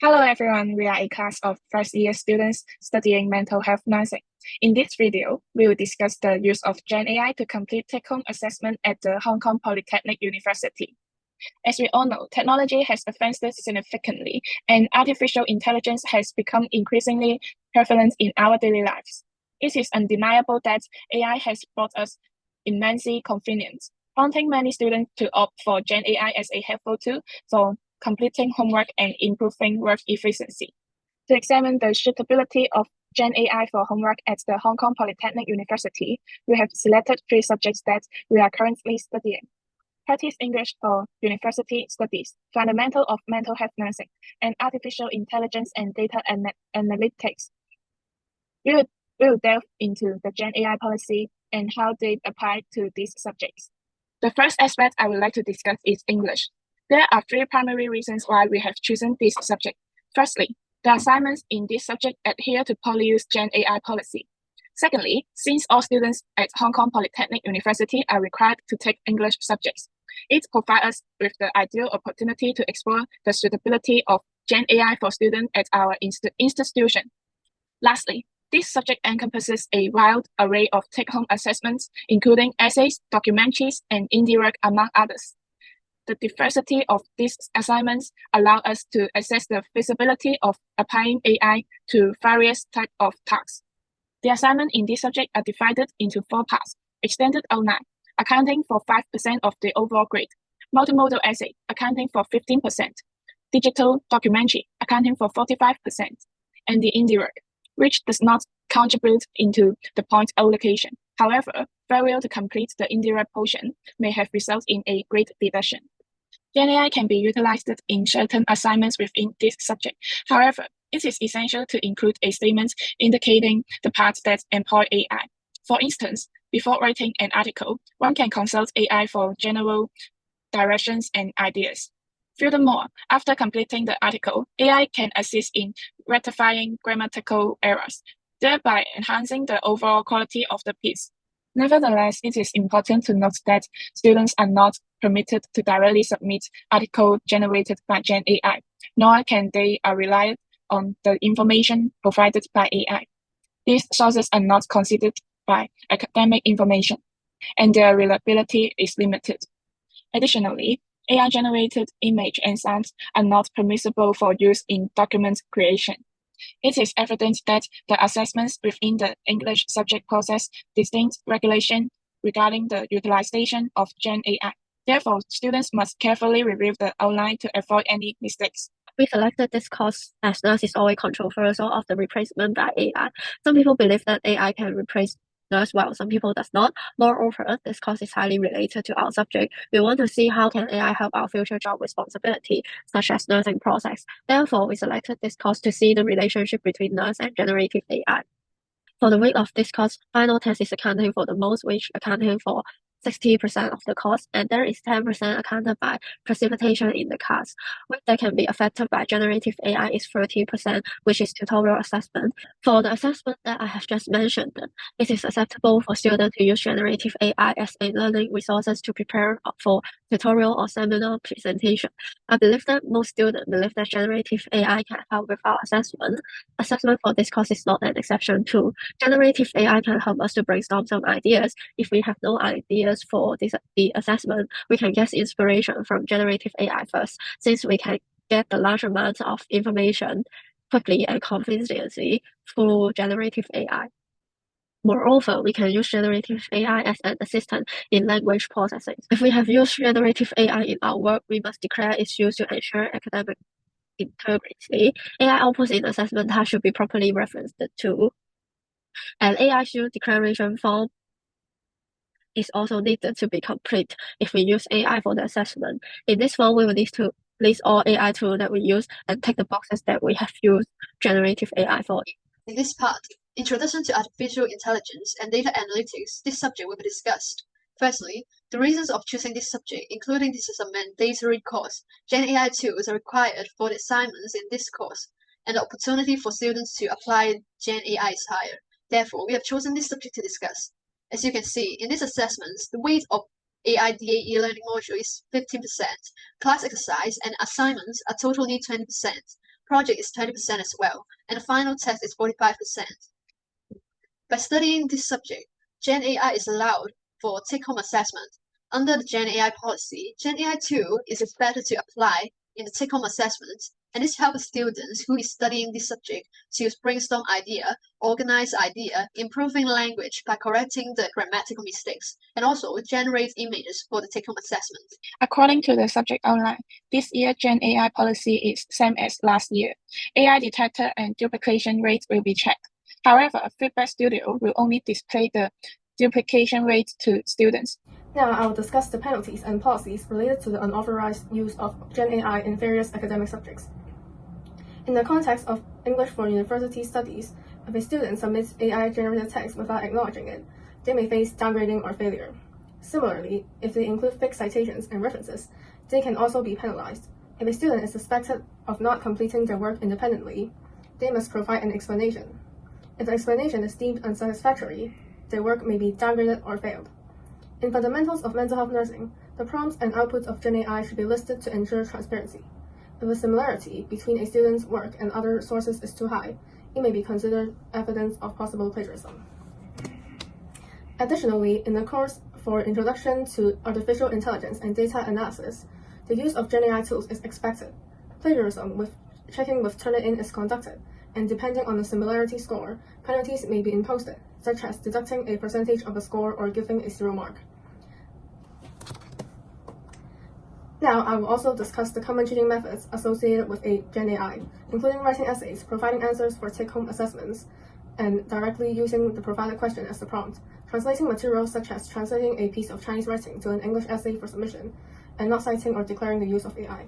Hello everyone, we are a class of first-year students studying mental health nursing. In this video, we will discuss the use of Gen AI to complete take-home assessment at the Hong Kong Polytechnic University. As we all know, technology has advanced significantly, and artificial intelligence has become increasingly prevalent in our daily lives. It is undeniable that AI has brought us immense convenience, prompting many students to opt for Gen AI as a helpful tool for completing homework and improving work efficiency. To examine the suitability of Gen AI for homework at the Hong Kong Polytechnic University, we have selected three subjects that we are currently studying. Practice English for University Studies, Fundamental of Mental Health Nursing, and Artificial Intelligence and Data Analytics. We will delve into the Gen AI policy and how they apply to these subjects. The first aspect I would like to discuss is English. There are three primary reasons why we have chosen this subject. Firstly, the assignments in this subject adhere to PolyU's Gen AI policy. Secondly, since all students at Hong Kong Polytechnic University are required to take English subjects, it provides us with the ideal opportunity to explore the suitability of Gen AI for students at our institution. Lastly, this subject encompasses a wide array of take-home assessments, including essays, documentaries, and indie work, among others. The diversity of these assignments allow us to assess the feasibility of applying AI to various types of tasks. The assignments in this subject are divided into four parts: extended outline, accounting for 5% of the overall grade; multimodal essay, accounting for 15%; digital documentary, accounting for 45%; and the indie work, which does not contribute into the point allocation. However, failure to complete the indie work portion may have resulted in a grade deduction. Gen AI can be utilized in certain assignments within this subject. However, it is essential to include a statement indicating the parts that employ AI. For instance, before writing an article, one can consult AI for general directions and ideas. Furthermore, after completing the article, AI can assist in rectifying grammatical errors, thereby enhancing the overall quality of the piece. Nevertheless, it is important to note that students are not permitted to directly submit articles generated by Gen AI, nor can they rely on the information provided by AI. These sources are not considered by academic information, and their reliability is limited. Additionally, AI-generated image and sounds are not permissible for use in document creation. It is evident that the assessments within the English subject possess distinct regulation regarding the utilization of Gen AI. Therefore, students must carefully review the outline to avoid any mistakes. We selected this course as nurse is always controversial of the replacement by AI. Some people believe that AI can replace nurse while some people does not. Moreover, this course is highly related to our subject. We want to see how can AI help our future job responsibility, such as nursing process. Therefore, we selected this course to see the relationship between nurse and generative AI. For the weight of this course, final test is accounting for the most, which accounting for 60% of the cost, and there is 10% accounted by precipitation in the class. Weight that can be affected by generative AI is 30%, which is tutorial assessment. For the assessment that I have just mentioned, it is acceptable for students to use generative AI as a learning resources to prepare for tutorial or seminar presentation. I believe that most students believe that generative AI can help with our assessment. Assessment for this course is not an exception too. Generative AI can help us to brainstorm some ideas. If we have no ideas for the assessment, we can get inspiration from generative AI first, since we can get the large amount of information quickly and conveniently through generative AI. Moreover, we can use generative AI as an assistant in language processing. If we have used generative AI in our work, we must declare its use to ensure academic integrity. AI outputs in assessment task should be properly referenced to. An AI use declaration form is also needed to be complete if we use AI for the assessment. In this form, we will need to list all AI tools that we use and tick the boxes that we have used generative AI for. In this part, Introduction to Artificial Intelligence and Data Analytics, this subject will be discussed. Firstly, the reasons of choosing this subject, including this is a mandatory course. Gen AI tools are required for the assignments in this course, and the opportunity for students to apply Gen AI is higher. Therefore, we have chosen this subject to discuss. As you can see, in these assessments, the weight of AIDA e-learning module is 15%. Class exercise and assignments are totally 20%. project is 20% as well, and the final test is 45%. By studying this subject, Gen AI is allowed for take-home assessment. Under the Gen AI policy, Gen AI 2 is expected to apply in the take-home assessment, and this helps students who is studying this subject to brainstorm idea, organize idea, improving language by correcting the grammatical mistakes, and also generate images for the take-home assessment. According to the subject outline, this year Gen AI policy is same as last year. AI detector and duplication rates will be checked. However, Feedback Studio will only display the duplication rate to students. Now I will discuss the penalties and policies related to the unauthorized use of Gen AI in various academic subjects. In the context of English for University Studies, if a student submits AI-generated text without acknowledging it, they may face downgrading or failure. Similarly, if they include fake citations and references, they can also be penalized. If a student is suspected of not completing their work independently, they must provide an explanation. If the explanation is deemed unsatisfactory, their work may be downgraded or failed. In Fundamentals of Mental Health Nursing, the prompts and outputs of Gen AI should be listed to ensure transparency. If the similarity between a student's work and other sources is too high, it may be considered evidence of possible plagiarism. Additionally, in the course for Introduction to Artificial Intelligence and Data Analysis, the use of Gen AI tools is expected. Plagiarism with checking with Turnitin is conducted, and depending on the similarity score, penalties may be imposed, such as deducting a percentage of the score or giving a 0 mark. Now, I will also discuss the common cheating methods associated with a Gen AI, including writing essays, providing answers for take-home assessments, and directly using the provided question as the prompt, translating materials such as translating a piece of Chinese writing to an English essay for submission, and not citing or declaring the use of AI.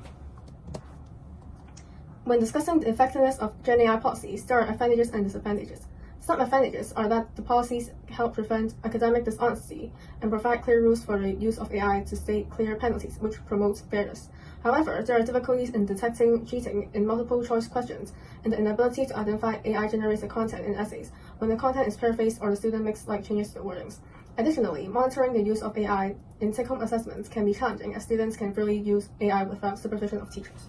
When discussing the effectiveness of Gen AI policies, there are advantages and disadvantages. Some advantages are that the policies help prevent academic dishonesty and provide clear rules for the use of AI to state clear penalties, which promotes fairness. However, there are difficulties in detecting cheating in multiple choice questions and the inability to identify AI-generated content in essays when the content is paraphrased or the student makes slight changes to the wordings. Additionally, monitoring the use of AI in take-home assessments can be challenging as students can freely use AI without supervision of teachers.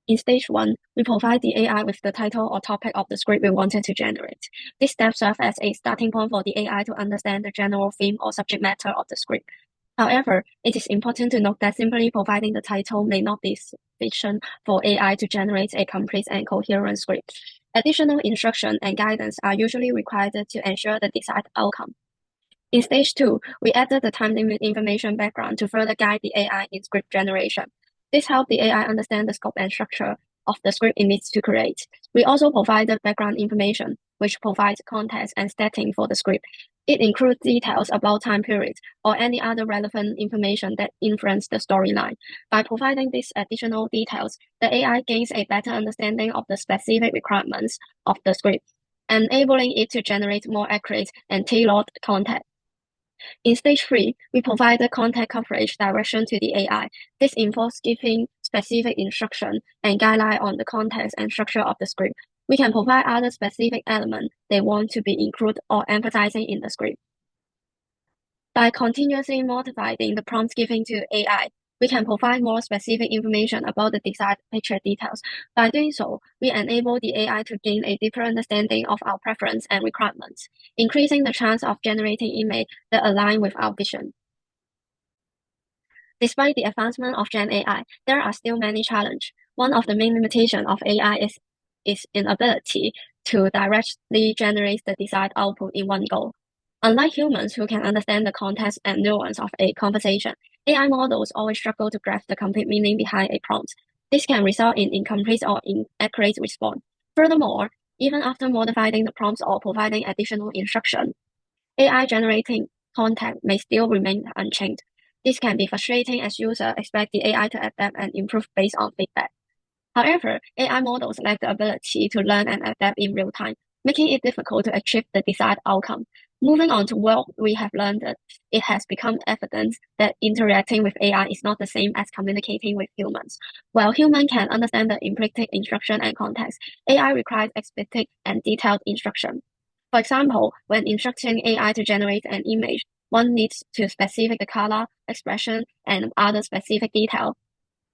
In stage 1, we provide the AI with the title or topic of the script we wanted to generate. This step serves as a starting point for the AI to understand the general theme or subject matter of the script. However, it is important to note that simply providing the title may not be sufficient for AI to generate a complete and coherent script. Additional instruction and guidance are usually required to ensure the desired outcome. In stage 2, we added the time limit information background to further guide the AI in script generation. This helps the AI understand the scope and structure of the script it needs to create. We also provide the background information, which provides context and setting for the script. It includes details about time periods or any other relevant information that influence the storyline. By providing these additional details, the AI gains a better understanding of the specific requirements of the script, enabling it to generate more accurate and tailored content. In stage 3, we provide the content coverage direction to the AI. This involves giving specific instruction and guideline on the context and structure of the script. We can provide other specific elements they want to be included or emphasizing in the script. By continuously modifying the prompts given to AI, we can provide more specific information about the desired picture details. By doing so, we enable the AI to gain a deeper understanding of our preference and requirements, increasing the chance of generating images that align with our vision. Despite the advancement of Gen AI, there are still many challenges. One of the main limitations of AI is its inability to directly generate the desired output in one go. Unlike humans who can understand the context and nuance of a conversation, AI models always struggle to grasp the complete meaning behind a prompt. This can result in incomplete or inaccurate response. Furthermore, even after modifying the prompts or providing additional instruction, AI generating content may still remain unchanged. This can be frustrating as users expect the AI to adapt and improve based on feedback. However, AI models lack the ability to learn and adapt in real time, making it difficult to achieve the desired outcome. Moving on to what we have learned, it has become evident that interacting with AI is not the same as communicating with humans. While humans can understand the implicit instruction and context, AI requires explicit and detailed instruction. For example, when instructing AI to generate an image, one needs to specify the color, expression, and other specific details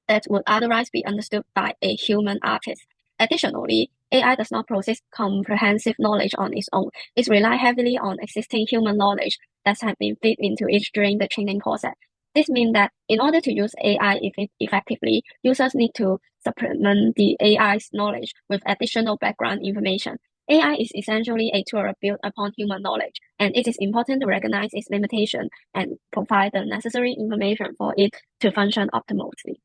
that would otherwise be understood by a human artist. Additionally, AI does not possess comprehensive knowledge on its own. It relies heavily on existing human knowledge that has been fed into it during the training process. This means that in order to use AI effectively, users need to supplement the AI's knowledge with additional background information. AI is essentially a tool built upon human knowledge, and it is important to recognize its limitation and provide the necessary information for it to function optimally.